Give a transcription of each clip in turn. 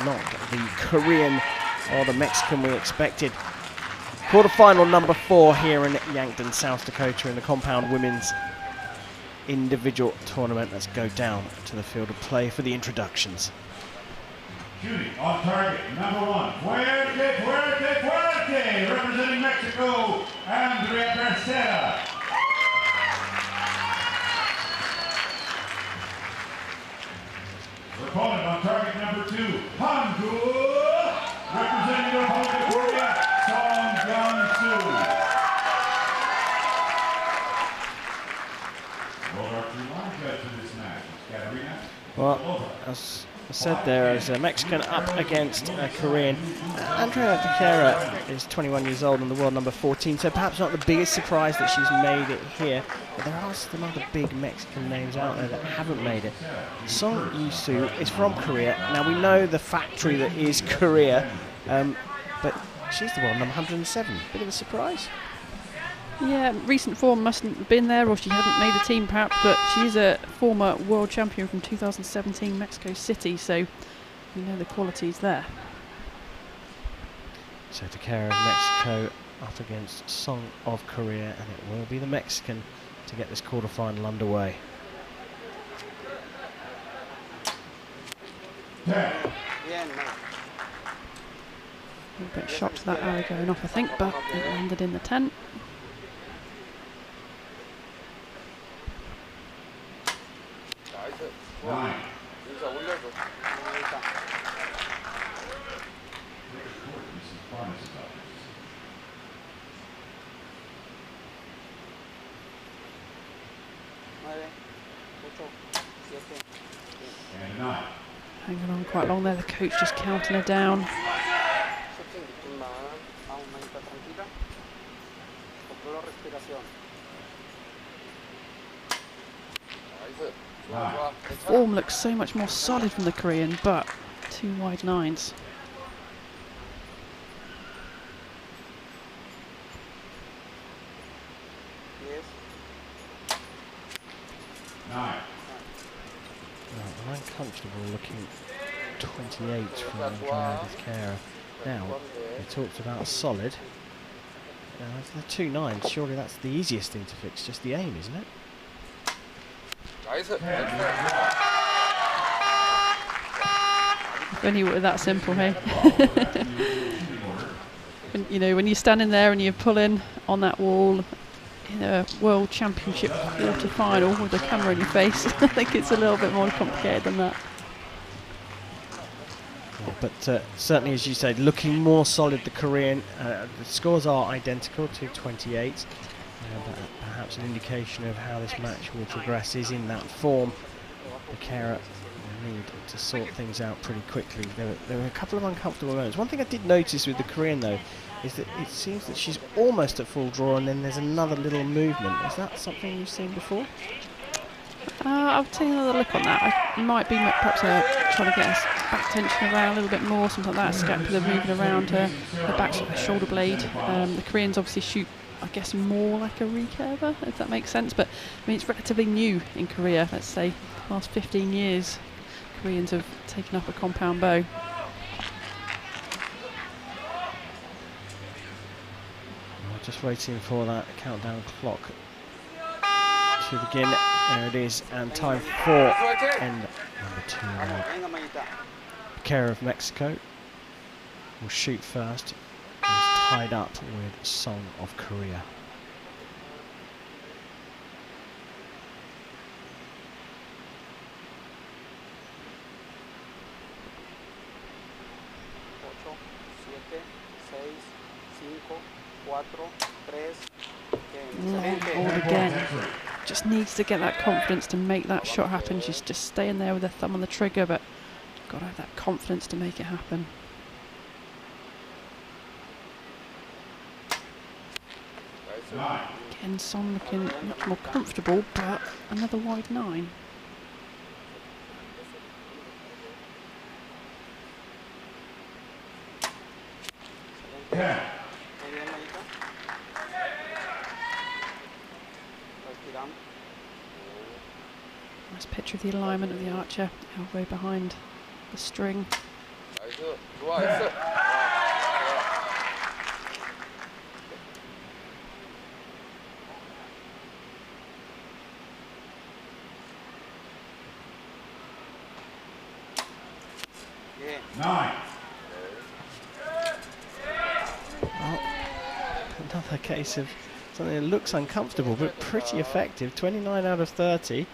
not the Korean or the Mexican we expected. Quarterfinal number 4 here in Yankton, South Dakota in the compound women's individual tournament. Let's go down to the field of play for the introductions. Shooting on target, number 1, Fuerte, Fuerte, Fuerte, representing Mexico, Andrea Becerra. Her opponent on target, number 2, Hyundai, representing the Republic of Korea, Yun Soo Song. World Archery line judge for this match is Katarina. Well, as I said there, as a Mexican up against a Korean. Andrea Becerra is 21 years old and the world number 14, so perhaps not the biggest surprise that she's made it here. But there are some other big Mexican names out there that haven't made it. Yun Soo is from Korea. Now we know the factory that is Korea, but she's the world number 107. Bit of a surprise. Yeah, recent form mustn't have been there, or she hadn't made the team perhaps, but she's a former world champion from 2017 Mexico City, so we know the quality's there. So Becerra of Mexico up against Song of Korea, and it will be the Mexican to get this quarterfinal underway. A bit shocked to that arrow going off, I think, but it landed in the tent. Nine. And 9. Hanging on quite long there, the coach just counting her down. The form looks so much more solid from the Korean, but 2 wide 9s. Well, uncomfortable looking 28 from Andrea Becerra. Now, we talked about solid. The 2 9s, surely that's the easiest thing to fix, just the aim, isn't it? If only it were that simple, hey? when you're standing there and you're pulling on that wall in a World Championship quarter-final with a camera in your face, I think it's a little bit more complicated than that. Yeah, but certainly, as you said, looking more solid, the Korean. The scores are identical to 28. But perhaps an indication of how this match will progress is in that form. Becerra will need to sort things out pretty quickly. There were a couple of uncomfortable moments. One thing I did notice with the Korean, though, is that it seems that she's almost at full draw and then there's another little movement. Is that something you've seen before? I'll take another look on that. I might be perhaps trying to get her back tension around a little bit more, something like that. Scapula moving around her back, her shoulder blade. The Koreans obviously shoot, I guess, more like a recurver, if that makes sense. But I mean, it's relatively new in Korea. Let's say the last 15 years, Koreans have taken up a compound bow. We're just waiting for that countdown clock to begin. There it is, and time for end number 2. Becerra of Mexico will shoot first. He's tied up with Song of Korea. Hold again. Just needs to get that confidence to make that shot happen. She's just staying there with her thumb on the trigger, but got to have that confidence to make it happen. Again, Song looking much more comfortable, but another wide 9. Yeah. Nice picture of the alignment of the archer, elbow behind the string. Nine. Well, another case of something that looks uncomfortable but pretty effective. 29 out of 30.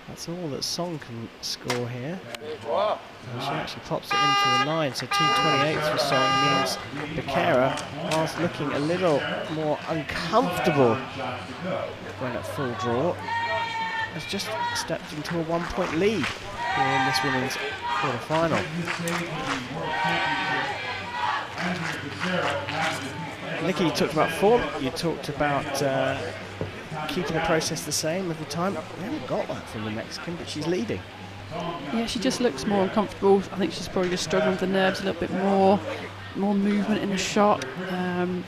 That's all that Song can score here. And she actually pops it into the 9, so 2.28 for Song means Becerra, whilst looking a little more uncomfortable when at full draw, has just stepped into a 1-point lead here in this women's quarter-final. Nikki, you talked about form, you talked about keeping the process the same every time. We haven't got that from the Mexican, but she's leading. Yeah, she just looks more uncomfortable. I think she's probably just struggling with the nerves a little bit more movement in the shot.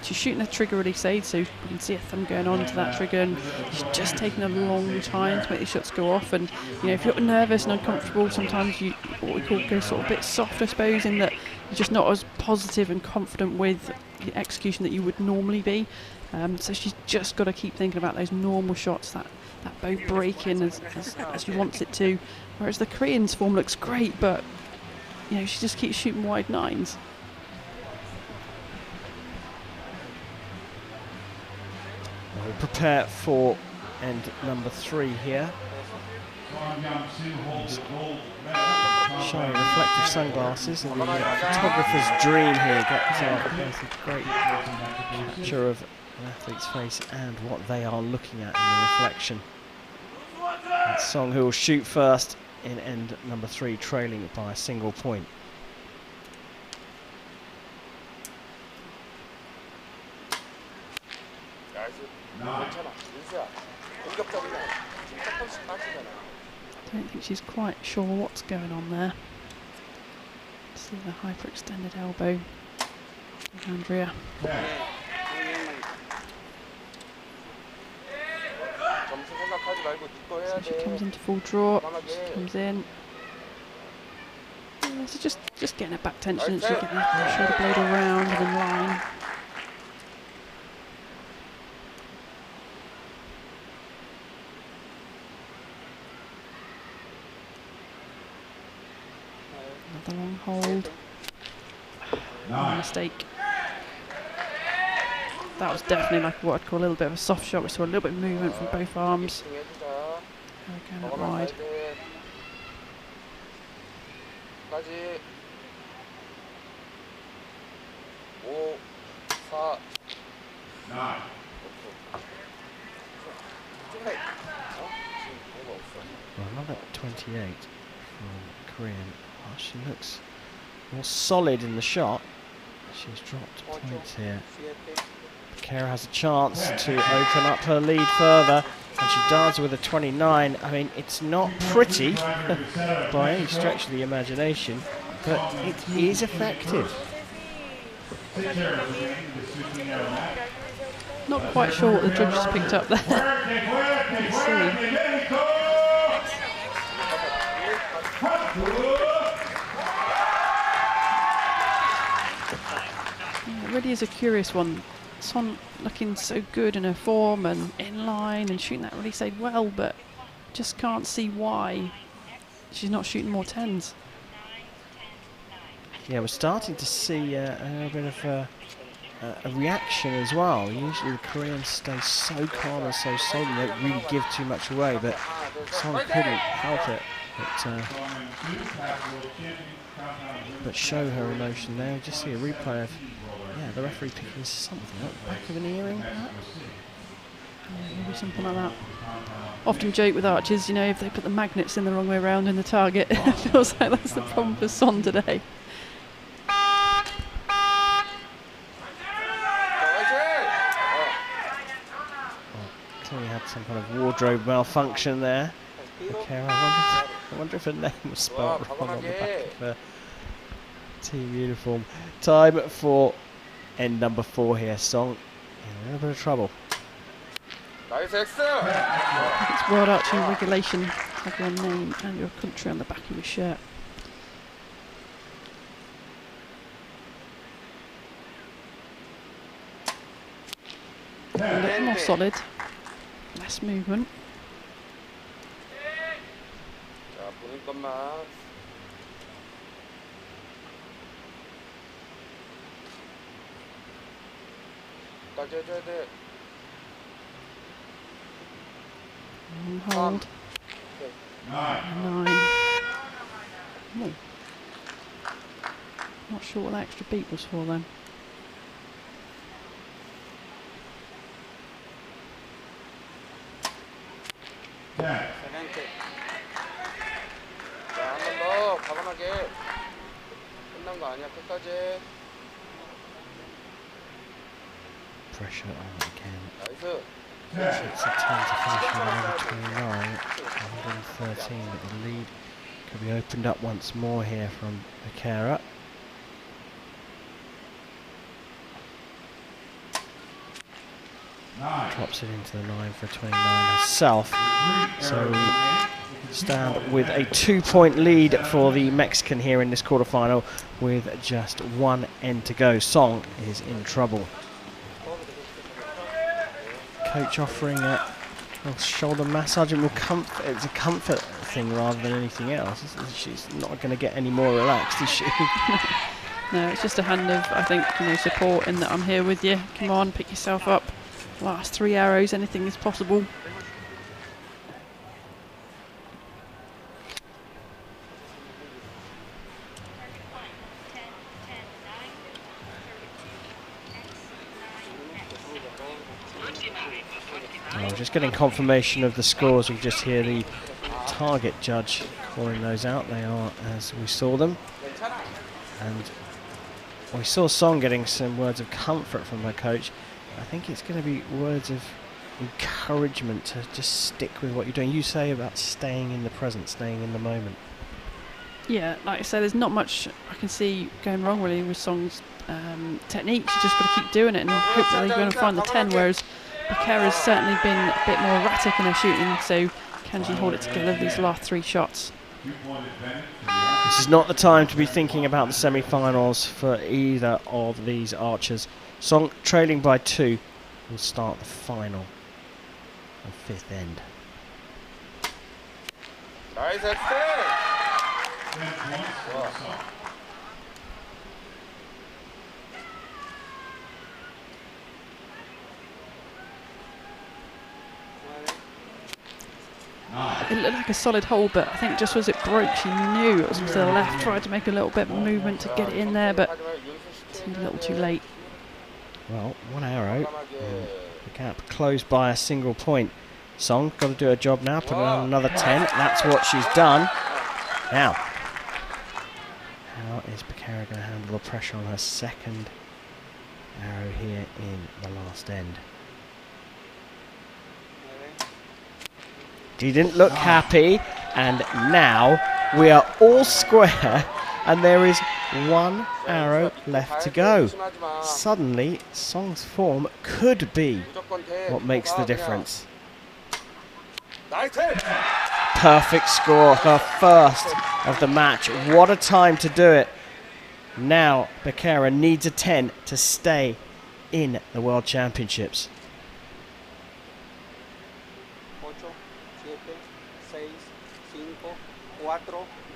She's shooting a trigger release aid, so you can see her thumb going on to that trigger, and she's just taking a long time to make the shots go off. And you know, if you're nervous and uncomfortable, sometimes you what we call go sort of a bit soft, I suppose, in that you're just not as positive and confident with the execution that you would normally be. So she's just got to keep thinking about those normal shots, that bow breaking as she wants it to. Whereas the Korean's form looks great, but you know, she just keeps shooting wide nines. We'll prepare for end number 3 here. Shiny reflective sunglasses and the photographer's dream here. Get both a great capture of an athlete's face and what they are looking at in the reflection. That's Song, who will shoot first in end number 3, trailing it by a single point. I don't think she's quite sure what's going on there. See the hyperextended elbow of Andrea. So she comes into full draw, she comes in. Yeah, so just getting her back tension, and she getting her shoulder blade around and in line. Another long hold. Mistake. That was definitely like what I'd call a little bit of a soft shot. We saw a little bit of movement from both arms. Going out wide. Well, another 28 from Korean. Oh, she looks more solid in the shot. She's dropped points here. Becerra has a chance to open up her lead further, and she does with a 29. I mean, it's not pretty by any stretch of the imagination, but it is effective. Not quite sure what the judges picked up there. Let's see. Yeah, it really is a curious one. Son looking so good in her form and in line and shooting that release aid well, but just can't see why she's not shooting more 10s. Yeah, we're starting to see a little bit of a reaction as well. Usually the Koreans stay so calm and so solid, they don't really give too much away, but Son couldn't help it. But show her emotion there. Just see a replay of the referee picking something up the back of an earring, perhaps? Yeah, maybe something like that. Often joke with archers, you know, if they put the magnets in the wrong way around in the target, it feels like that's the problem for Son today. Clearly had some kind of wardrobe malfunction there. Becerra, I wonder if her name was spelled wrong on the back of her team uniform. Time for end number 4 here. Song in a little bit of trouble. It's World Archery regulation to have your name and your country on the back of your shirt. more solid, less movement. 자, 보는 것만. 까지 해줘야 돼. And hold. 9. 9. Oh. Not sure what that extra beat was for then. 세렌테. 자, 한 번 더 과감하게. 끝난 거 아니야, 끝까지. Pressure on again. 나이스. It's a 10 to finish with another 29, 113, but the lead could be opened up once more here from Becerra. Drops it into the 9 for a 29 herself. So we stand with a 2-point lead for the Mexican here in this quarterfinal with just one end to go. Song is in trouble. Coach offering a shoulder massage and it's a comfort thing rather than anything else. She's not going to get any more relaxed, is she? No, it's just a hand of, I think, support in that I'm here with you. Come on, pick yourself up. Last 3 arrows, anything is possible. Just getting confirmation of the scores. We just hear the target judge calling those out. They are as we saw them. And we saw Song getting some words of comfort from her coach. I think it's going to be words of encouragement to just stick with what you're doing. You say about staying in the present, staying in the moment. Yeah, like I said, there's not much I can see going wrong really with Song's technique. She's just got to keep doing it and hope that they're going to find the 10, whereas Becerra's certainly been a bit more erratic in her shooting, so can she hold it together these last 3 shots? This is not the time to be thinking about the semi-finals for either of these archers. Song trailing by 2 will start the final of 5th end. 나이스 엑스. It looked like a solid hold, but I think just as it broke, she knew it was to the left. Tried to make a little bit of movement to get it in there, but too little too late. Well, 1 arrow. The gap closed by a single point. Song got to do her job now, put on another 10. That's what she's done. Now, how is Becerra going to handle the pressure on her second arrow here in the last end? She didn't look happy, and now we are all square, and there is 1 arrow left to go. Suddenly, Song's form could be what makes the difference. Perfect score, her first of the match. What a time to do it. Now, Becerra needs a 10 to stay in the World Championships.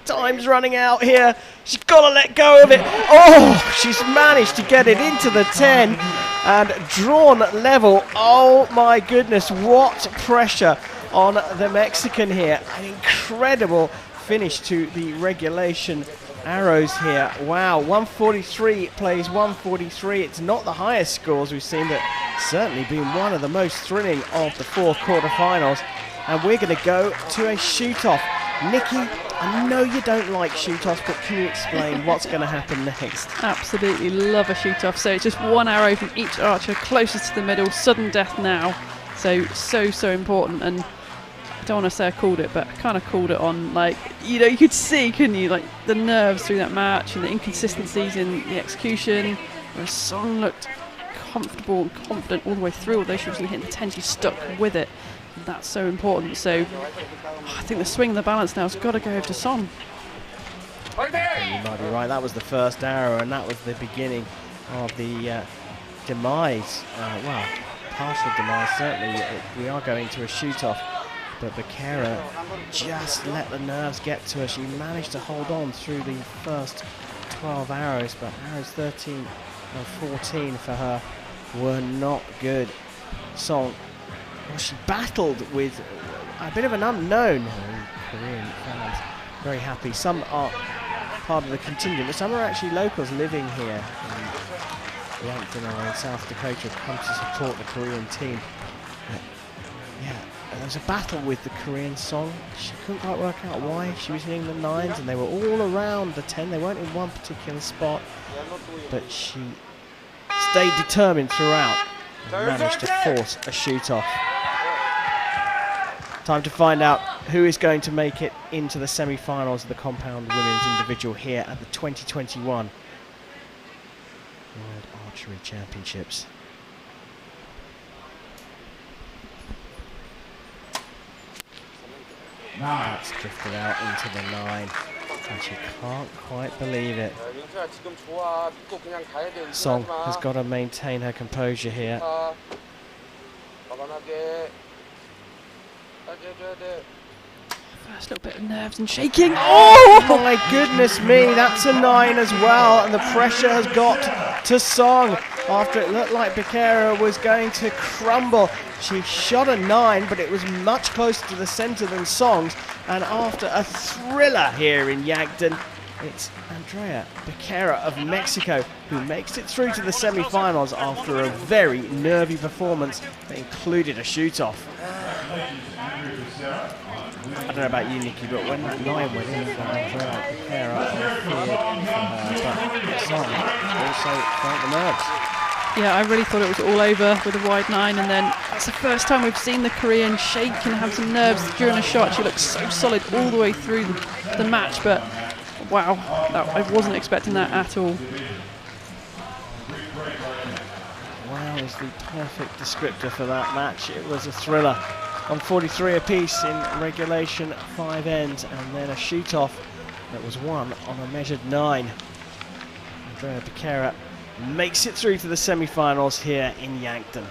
Time's running out here. She's got to let go of it. Oh, she's managed to get it into the 10 and drawn level. Oh my goodness, what pressure on the Mexican here. An incredible finish to the regulation arrows here. Wow, 143 plays 143. It's not the highest scores we've seen, but certainly been one of the most thrilling of the 4 quarterfinals. And we're going to go to a shoot-off. Nikki, I know you don't like shoot-offs, but can you explain what's going to happen next? Absolutely love a shoot-off. So it's just 1 arrow from each archer closest to the middle. Sudden death now. So important. And I don't want to say I called it, but I kind of called it on, like, you could see, couldn't you, like the nerves through that match and the inconsistencies in the execution. Whereas Song looked comfortable and confident all the way through, although she wasn't hitting the 10, she stuck with it. And that's so important. So I think the swing of the balance now has got to go over to Song. And you might be right, that was the first arrow, and that was the beginning of the demise. Well, partial denial, certainly we are going to a shoot-off, but Becerra just let the nerves get to her. She managed to hold on through the first 12 arrows, but arrows 13 and 14 for her were not good. Song, well, she battled with a bit of an unknown. Korean fans very happy. Some are part of the contingent, but some are actually locals living here in Yankton or in South Dakota, have come to support the Korean team. Yeah, there was a battle with the Korean Song. She couldn't quite work out why. She was hitting the 9s and they were all around the 10. They weren't in one particular spot, but she stayed determined throughout and managed to force a shoot-off. Time to find out who is going to make it into the semi-finals of the compound women's individual here at the 2021 World Archery Championships. That's drifted out into the 9, and she can't quite believe it. Song has got to maintain her composure here. First little bit of nerves and shaking. Oh my goodness me, that's a 9 as well, and the pressure has got to Song after it looked like Becerra was going to crumble. She shot a 9, but it was much closer to the center than Song's, and after a thriller here in Yankton, it's Andrea Becerra of Mexico who makes it through to the semi-finals after a very nervy performance that included a shoot-off. I don't know about you, Nikki, but when that 9 went in for Andrea Becerra, I feared for her, but Song also felt the nerves. Yeah, I really thought it was all over with a wide 9, and then it's the first time we've seen the Korean shake and have some nerves during a shot. She looks so solid all the way through the match, but wow, I wasn't expecting that at all. Wow is the perfect descriptor for that match. It was a thriller on 43 apiece in regulation, 5 ends, and then a shoot-off that was won on a measured 9. Andrea Becerra makes it through to the semi-finals here in Yankton.